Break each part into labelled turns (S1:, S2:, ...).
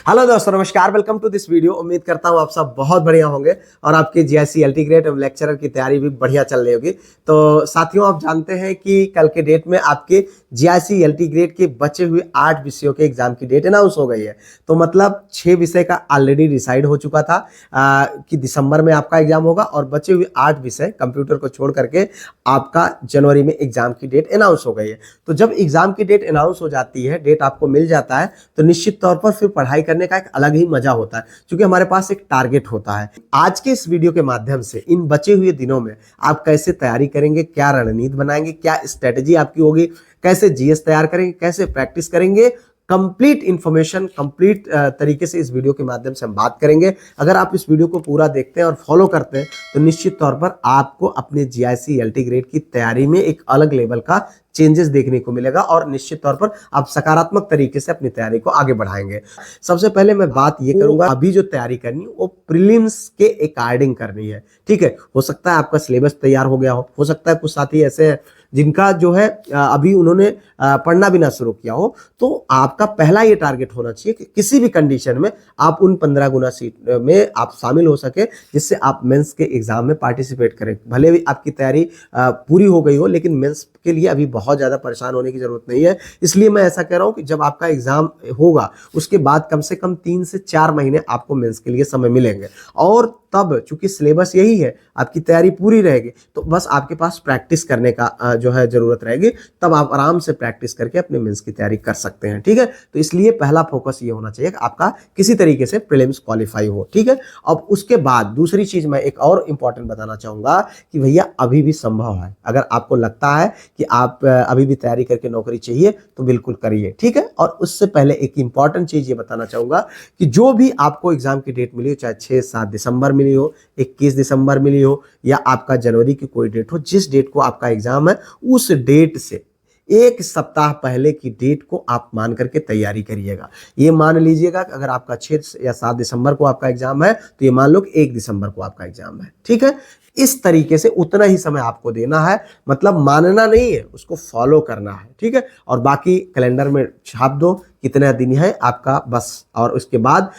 S1: Hello दोस्तों, नमस्कार। Welcome to this video. उम्मीद करता हूँ आप सब बहुत बढ़िया होंगे और आपकी जीआईसी एलटी ग्रेड और लेक्चरर की तैयारी भी बढ़िया चल रही होगी। तो साथियों, आप जानते हैं कि कल के डेट में आपके जीआईसी एलटी ग्रेड के बचे हुए 8 विषयों के एग्जाम की डेट अनाउंस हो गई है। तो मतलब 6 विषय का ऑलरेडी डिसाइड हो चुका था कि दिसंबर में आपका एग्जाम होगा और बचे हुए 8 विषय कंप्यूटर को छोड़ करके आपका जनवरी में एग्जाम की डेट अनाउंस हो गई है। तो जब एग्जाम की डेट अनाउंस हो जाती है, डेट आपको मिल जाता है, तो निश्चित तौर पर फिर पढ़ाई करने का एक अलग ही मजा होता है, क्योंकि हमारे पास एक टारगेट होता है। आज के इस वीडियो के माध्यम से इन बचे हुए दिनों में आप कैसे तैयारी करेंगे, क्या रणनीति बनाएंगे, क्या स्ट्रेटेजी आपकी होगी, कैसे जीएस तैयार करेंगे, कैसे प्रैक्टिस करेंगे, कंप्लीट इंफॉर्मेशन कंप्लीट तरीके से इस वीडियो के माध्यम से हम बात करेंगे। अगर आप इस वीडियो को पूरा देखते हैं और फॉलो करते हैं तो निश्चित तौर पर आपको अपने जीआईसी एलटी ग्रेड की तैयारी में एक अलग लेवल का चेंजेस देखने को मिलेगा और निश्चित तौर पर आप सकारात्मक तरीके से अपनी तैयारी को आगे बढ़ाएंगे। सबसे पहले मैं बात ये करूंगा, अभी जो तैयारी करनी वो प्रीलिम्स के अकॉर्डिंग करनी है। ठीक है, हो सकता है आपका सिलेबस तैयार हो गया हो सकता है कुछ साथी ऐसे हैं जिनका जो है अभी उन्होंने पढ़ना भी ना शुरू किया हो। तो आपका पहला ये टारगेट होना चाहिए कि किसी भी कंडीशन में आप उन 15 गुना सीट में आप शामिल हो सके, जिससे आप मेंस के एग्जाम में पार्टिसिपेट करें। भले भी आपकी तैयारी पूरी हो गई हो, लेकिन मेंस के लिए अभी बहुत ज़्यादा परेशान होने की जरूरत नहीं है। इसलिए मैं ऐसा कह रहा हूँ कि जब आपका एग्जाम होगा उसके बाद कम से कम 3 से 4 महीने आपको मेंस के लिए समय मिलेंगे और तब चूंकि सिलेबस यही है, आपकी तैयारी पूरी रहेगी, तो बस आपके पास प्रैक्टिस करने का जो है जरूरत रहेगी। तब आप आराम से प्रैक्टिस करके अपने मेंस की तैयारी कर सकते हैं। ठीक है, तो इसलिए पहला फोकस ये होना चाहिए कि आपका किसी तरीके से प्रीलिम्स क्वालिफाई हो। ठीक है, अब उसके बाद दूसरी चीज मैं एक और इंपॉर्टेंट बताना चाहूंगा कि भैया अभी भी संभव है। अगर आपको लगता है कि आप अभी भी तैयारी करके नौकरी चाहिए तो बिल्कुल करिए। ठीक है, और उससे पहले एक इंपॉर्टेंट चीज ये बताना चाहूंगा कि जो भी आपको एग्जाम की डेट मिली हो, चाहे 6-7 दिसंबर मिली हो, 21 दिसंबर मिली हो या आपका जनवरी की कोई डेट हो, जिस डेट को आपका एग्जाम है उस डेट से 1 सप्ताह पहले की डेट को आप मान करके तैयारी करिएगा। ये मान लीजिएगा कि अगर आपका 6 या 7 दिसंबर को आपका एग्जाम है तो ये मान लो कि 1 दिसंबर को आपका एग्जाम है। ठीक है, इस तरीके से उतना ही समय आपको देना है, मतलब मानना नहीं है, उसको फॉलो करना है। ठीक है, और बाकी कैलेंडर में छाप दो कितना दिन है आपका बस, और उसके बाद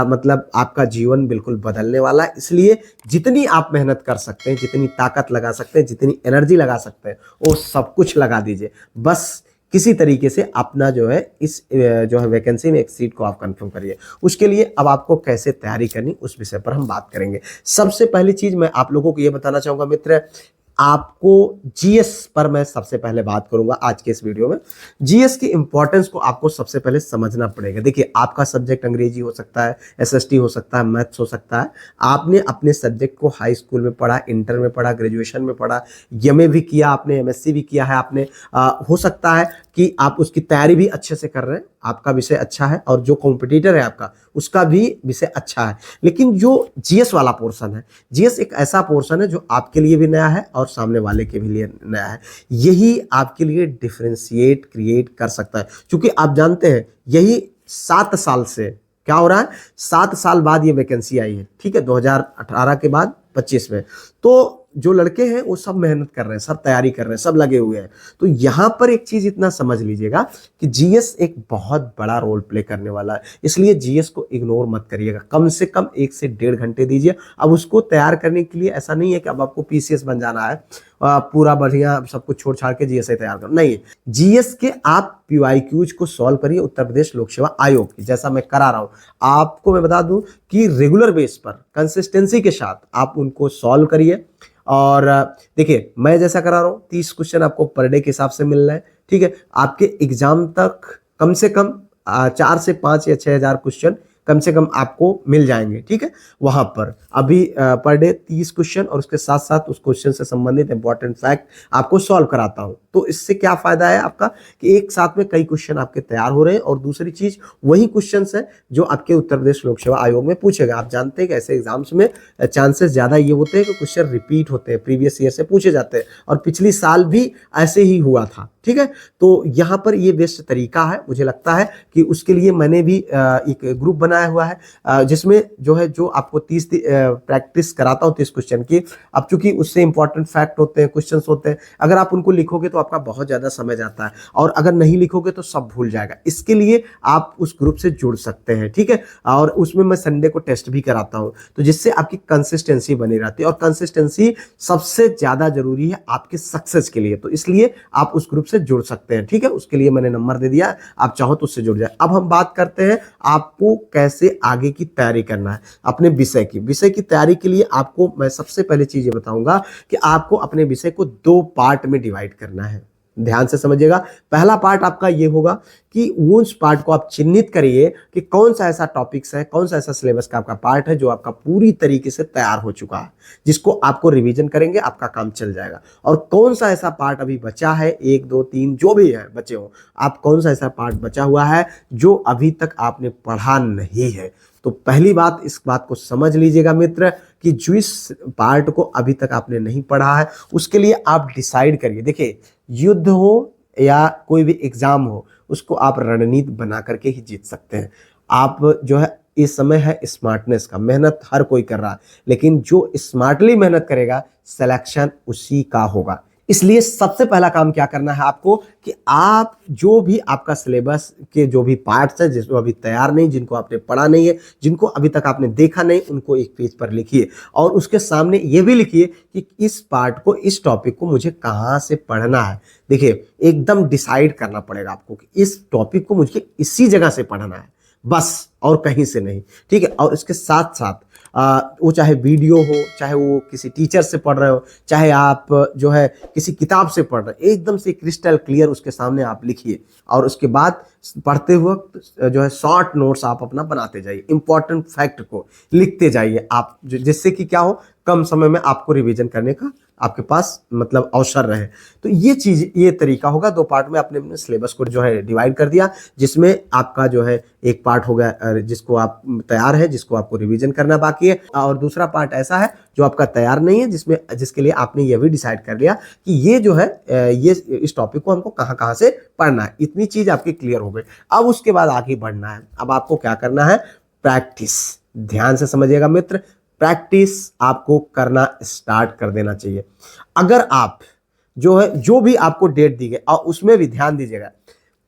S1: मतलब आपका जीवन बिल्कुल बदलने वाला है। इसलिए जितनी आप मेहनत कर सकते हैं, जितनी ताकत लगा सकते हैं, जितनी एनर्जी लगा सकते हैं, वो सब कुछ लगा दीजिए। बस किसी तरीके से अपना जो है इस जो है वैकेंसी में एक सीट को आप कंफर्म करिए। उसके लिए अब आपको कैसे तैयारी करनी उस विषय पर हम बात करेंगे। सबसे पहली चीज मैं आप लोगों को ये बताना चाहूंगा मित्र, आपको जीएस पर मैं सबसे पहले बात करूंगा आज के इस वीडियो में। जीएस की इंपॉर्टेंस को आपको सबसे पहले समझना पड़ेगा। देखिए, आपका सब्जेक्ट अंग्रेजी हो सकता है, एसएसटी हो सकता है, मैथ्स हो सकता है। आपने अपने सब्जेक्ट को हाई स्कूल में पढ़ा, इंटर में पढ़ा, ग्रेजुएशन में पढ़ा, एमए भी किया आपने, एमएससी भी किया है आपने। हो सकता है कि आप उसकी तैयारी भी अच्छे से कर रहे हैं, आपका विषय अच्छा है और जो कॉम्पिटिटर है आपका उसका भी विषय अच्छा है। लेकिन जो जीएस वाला पोर्शन है, जीएस एक ऐसा पोर्शन है जो आपके लिए भी नया है और सामने वाले के भी लिए नया है। यही आपके लिए डिफरेंशिएट क्रिएट कर सकता है, क्योंकि आप जानते हैं यही 7 साल से क्या हो रहा है, 7 साल बाद ये वैकेंसी आई है। ठीक है, 2018 के बाद 25 में। तो जो लड़के हैं वो सब मेहनत कर रहे हैं, सब तैयारी कर रहे हैं, सब लगे हुए हैं। तो यहां पर एक चीज इतना समझ लीजिएगा कि जीएस एक बहुत बड़ा रोल प्ले करने वाला है। इसलिए जीएस को इग्नोर मत करिएगा, कम से कम 1 से 1.5 घंटे दीजिए। अब उसको तैयार करने के लिए ऐसा नहीं है कि अब आपको पीसीएस बन जाना है, पूरा बढ़िया सब कुछ छोड़ छाड़ के जीएस तैयार करो, नहीं। जीएस के आप पीवाईक्यूज को सॉल्व करिए उत्तर प्रदेश लोक सेवा आयोग की, जैसा मैं करा रहा हूं। आपको मैं बता दूं कि रेगुलर बेस पर कंसिस्टेंसी के साथ आप उनको सॉल्व करिए। और देखिए, मैं जैसा करा रहा हूं, 30 क्वेश्चन आपको पर डे के हिसाब से मिल रहे हैं। ठीक है, आपके एग्जाम तक कम से कम 4 से 5 या 6,000 क्वेश्चन कम से कम आपको मिल जाएंगे। ठीक है, वहां पर अभी पर डे 30 क्वेश्चन और उसके साथ साथ उस क्वेश्चन से संबंधित इंपॉर्टेंट फैक्ट आपको सॉल्व कराता हूं। तो इससे क्या फायदा है आपका कि एक साथ में कई क्वेश्चन आपके तैयार हो रहे हैं, और दूसरी चीज वही क्वेश्चन है जो आपके उत्तर प्रदेश लोक सेवा आयोग में पूछेगा। आप जानते हैं कि ऐसे एग्जाम्स में चांसेस ज्यादा ये होते हैं कि क्वेश्चन रिपीट होते हैं, प्रीवियस ईयर से पूछे जाते हैं, और पिछली साल भी ऐसे ही हुआ था। ठीक है, तो यहाँ पर ये बेस्ट तरीका है। मुझे लगता है कि उसके लिए मैंने भी एक ग्रुप बना बनाया हुआ है जिसमें जो है जो आपको 30 प्रैक्टिस कराता हूँ 30 क्वेश्चन की। अब चूंकि उससे इंपॉर्टेंट फैक्ट होते हैं, क्वेश्चंस होते हैं, अगर आप उनको लिखोगे तो आपका बहुत ज्यादा समय जाता है, और अगर नहीं लिखोगे तो सब भूल जाएगा। इसके लिए आप उस ग्रुप से जुड़ सकते हैं, ठीक है। और उसमें मैं संडे को टेस्ट भी कराता हूं, तो जिससे आपकी कंसिस्टेंसी बनी रहती है, और कंसिस्टेंसी सबसे ज्यादा जरूरी है आपके सक्सेस के लिए। तो इसलिए आप उस ग्रुप से जुड़ सकते हैं, ठीक है। उसके लिए मैंने नंबर दे दिया, आप चाहो तो उससे जुड़ जाए। अब हम बात करते हैं आपको कैसे आगे की तैयारी करना है अपने विषय की तैयारी के लिए। आपको मैं सबसे पहले चीज ये बताऊंगा कि आपको अपने विषय को 2 पार्ट में डिवाइड करना है। ध्यान से समझिएगा। पहला पार्ट आपका ये होगा कि उस पार्ट को आप चिन्हित करिए कि कौन सा ऐसा टॉपिक्स है, कौन सा ऐसा सिलेबस का आपका पार्ट है जो आपका पूरी तरीके से तैयार हो चुका है, जिसको आपको रिवीजन करेंगे आपका काम चल जाएगा। और कौन सा ऐसा पार्ट अभी बचा है, 1 2 3 जो भी है बचे हो, आप कौन सा ऐसा पार्ट बचा हुआ है जो अभी तक आपने पढ़ा नहीं है। तो पहली बात, इस बात को समझ लीजिएगा मित्र कि जिस पार्ट को अभी तक आपने नहीं पढ़ा है उसके लिए आप डिसाइड करिए। देखिए, युद्ध हो या कोई भी एग्जाम हो, उसको आप रणनीति बना करके ही जीत सकते हैं। आप जो है, इस समय है स्मार्टनेस का, मेहनत हर कोई कर रहा है, लेकिन जो स्मार्टली मेहनत करेगा सिलेक्शन उसी का होगा। इसलिए सबसे पहला काम क्या करना है आपको कि आप जो भी आपका सिलेबस के जो भी पार्ट्स है जिसको अभी तैयार नहीं, जिनको आपने पढ़ा नहीं है, जिनको अभी तक आपने देखा नहीं, उनको एक पेज पर लिखिए, और उसके सामने ये भी लिखिए कि इस पार्ट को, इस टॉपिक को मुझे कहाँ से पढ़ना है। देखिए, एकदम डिसाइड करना पड़ेगा आपको कि इस टॉपिक को मुझे इसी जगह से पढ़ना है, बस, और कहीं से नहीं, ठीक है। और इसके साथ साथ वो चाहे वीडियो हो, चाहे वो किसी टीचर से पढ़ रहे हो, चाहे आप जो है किसी किताब से पढ़ रहे हो, एकदम से क्रिस्टल क्लियर उसके सामने आप लिखिए। और उसके बाद पढ़ते वक्त जो है शॉर्ट नोट्स आप अपना बनाते जाइए, इंपॉर्टेंट फैक्ट को लिखते जाइए आप, जिससे कि क्या हो, कम समय में आपको रिवीजन करने का आपके पास मतलब अवसर रहे। तो ये चीज, ये तरीका होगा। 2 पार्ट में आपने अपने सिलेबस को जो है डिवाइड कर दिया, जिसमें आपका जो है एक पार्ट हो गया जिसको आप तैयार है, जिसको आपको रिवीजन करना बाकी है, और दूसरा पार्ट ऐसा है जो आपका तैयार नहीं है, जिसके लिए आपने ये भी डिसाइड कर लिया कि ये जो है ये इस टॉपिक को हमको कहाँ कहाँ से पढ़ना है। इतनी चीज आपकी क्लियर हो गई। अब उसके बाद आगे बढ़ना है। अब आपको क्या करना है, प्रैक्टिस। ध्यान से समझिएगा मित्र, प्रैक्टिस आपको करना स्टार्ट कर देना चाहिए। अगर आप जो है, जो भी आपको डेट दी गई, और उसमें भी ध्यान दीजिएगा,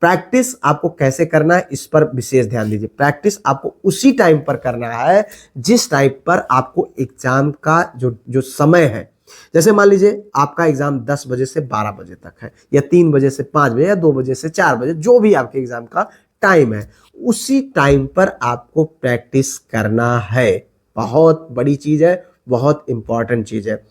S1: प्रैक्टिस आपको कैसे करना है इस पर विशेष ध्यान दीजिए। प्रैक्टिस आपको उसी टाइम पर करना है जिस टाइम पर आपको एग्जाम का जो समय है। जैसे मान लीजिए आपका एग्जाम 10 बजे से 12 बजे तक है, या 3 बजे से 5 बजे, या 2 बजे से 4 बजे, जो भी आपके एग्जाम का टाइम है, उसी टाइम पर आपको प्रैक्टिस करना है। बहुत बड़ी चीज है, बहुत इंपॉर्टेंट चीज है।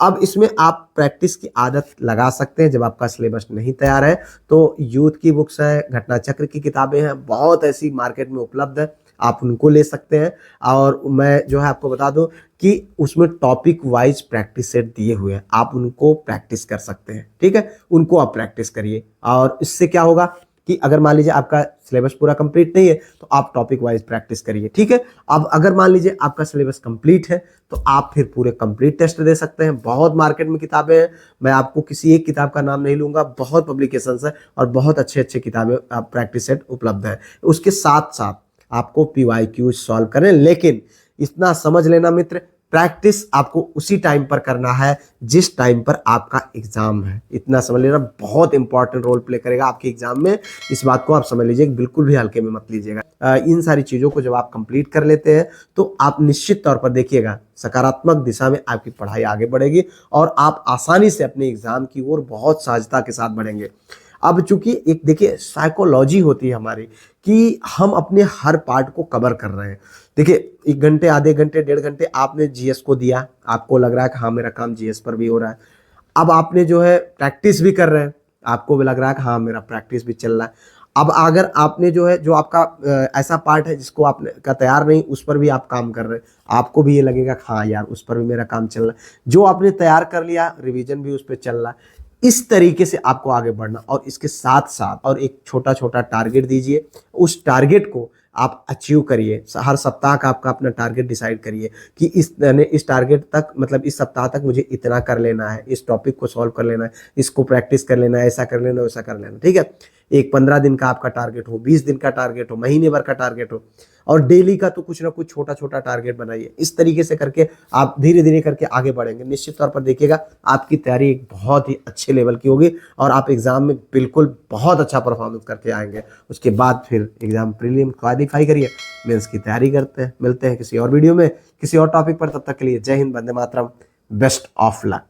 S1: अब इसमें आप प्रैक्टिस की आदत लगा सकते हैं जब आपका सिलेबस नहीं तैयार है, तो यूथ की बुक्स है, घटना चक्र की किताबें हैं, बहुत ऐसी मार्केट में उपलब्ध है, आप उनको ले सकते हैं। और मैं जो है आपको बता दूं कि उसमें टॉपिक वाइज प्रैक्टिस सेट दिए हुए हैं, आप उनको प्रैक्टिस कर सकते हैं, ठीक है। उनको आप प्रैक्टिस करिए, और इससे क्या होगा कि अगर मान लीजिए आपका सिलेबस पूरा कंप्लीट नहीं है तो आप टॉपिक वाइज प्रैक्टिस करिए, ठीक है। अब अगर मान लीजिए आपका सिलेबस कंप्लीट है तो आप फिर पूरे कंप्लीट टेस्ट दे सकते हैं। बहुत मार्केट में किताबें हैं, मैं आपको किसी एक किताब का नाम नहीं लूंगा, बहुत पब्लिकेशंस है और बहुत अच्छे अच्छे किताबें प्रैक्टिस सेट उपलब्ध है। उसके साथ साथ आपको PYQ सॉल्व करें, लेकिन इतना समझ लेना मित्र, प्रैक्टिस आपको उसी टाइम पर करना है जिस टाइम पर आपका एग्जाम है। इतना समझ लेना, बहुत इंपॉर्टेंट रोल प्ले करेगा आपके एग्जाम में। इस बात को आप समझ लीजिए, बिल्कुल भी हल्के में मत लीजिएगा। इन सारी चीजों को जब आप कंप्लीट कर लेते हैं तो आप निश्चित तौर पर देखिएगा सकारात्मक दिशा में आपकी पढ़ाई आगे बढ़ेगी, और आप आसानी से अपने एग्जाम की ओर बहुत सहजता के साथ बढ़ेंगे। अब चूंकि एक देखिए साइकोलॉजी होती है हमारी कि हम अपने हर पार्ट को कवर कर रहे हैं। देखिए 1 घंटे, आधे घंटे, 1.5 घंटे आपने जीएस को दिया, आपको लग रहा है कि हाँ मेरा काम जीएस पर भी हो रहा है। अब आपने जो है प्रैक्टिस भी कर रहे हैं, आपको भी लग रहा है कि हाँ मेरा प्रैक्टिस भी चल रहा है। अब अगर आपने जो है, जो आपका ऐसा पार्ट है जिसको आपने का तैयार नहीं, उस पर भी आप काम कर रहे हैं, आपको भी ये लगेगा कि हाँ यार उस पर भी मेरा काम चल रहा है। जो आपने तैयार कर लिया, रिवीजन भी उस पर चल रहा है। इस तरीके से आपको आगे बढ़ना, और इसके साथ साथ और एक छोटा छोटा टारगेट दीजिए, उस टारगेट को आप अचीव करिए। हर सप्ताह का आपका अपना टारगेट डिसाइड करिए कि इस टारगेट तक, मतलब इस सप्ताह तक मुझे इतना कर लेना है, इस टॉपिक को सॉल्व कर लेना है, इसको प्रैक्टिस कर लेना है, ऐसा कर लेना, वैसा कर लेना, ठीक है। एक 15 दिन का आपका टारगेट हो, 20 दिन का टारगेट हो, महीने भर का टारगेट हो, और डेली का तो कुछ ना कुछ छोटा छोटा टारगेट बनाइए। इस तरीके से करके आप धीरे धीरे करके आगे बढ़ेंगे। निश्चित तौर पर देखिएगा आपकी तैयारी एक बहुत ही अच्छे लेवल की होगी और आप एग्जाम में बिल्कुल बहुत अच्छा परफॉर्मेंस करके आएंगे। उसके बाद फिर एग्जाम प्रीलिम क्वालिफाई करिए, मेंस की तैयारी करते हैं। मिलते हैं किसी और वीडियो में किसी और टॉपिक पर, तब तक के लिए जय Hind, Vande Mataram, best of luck.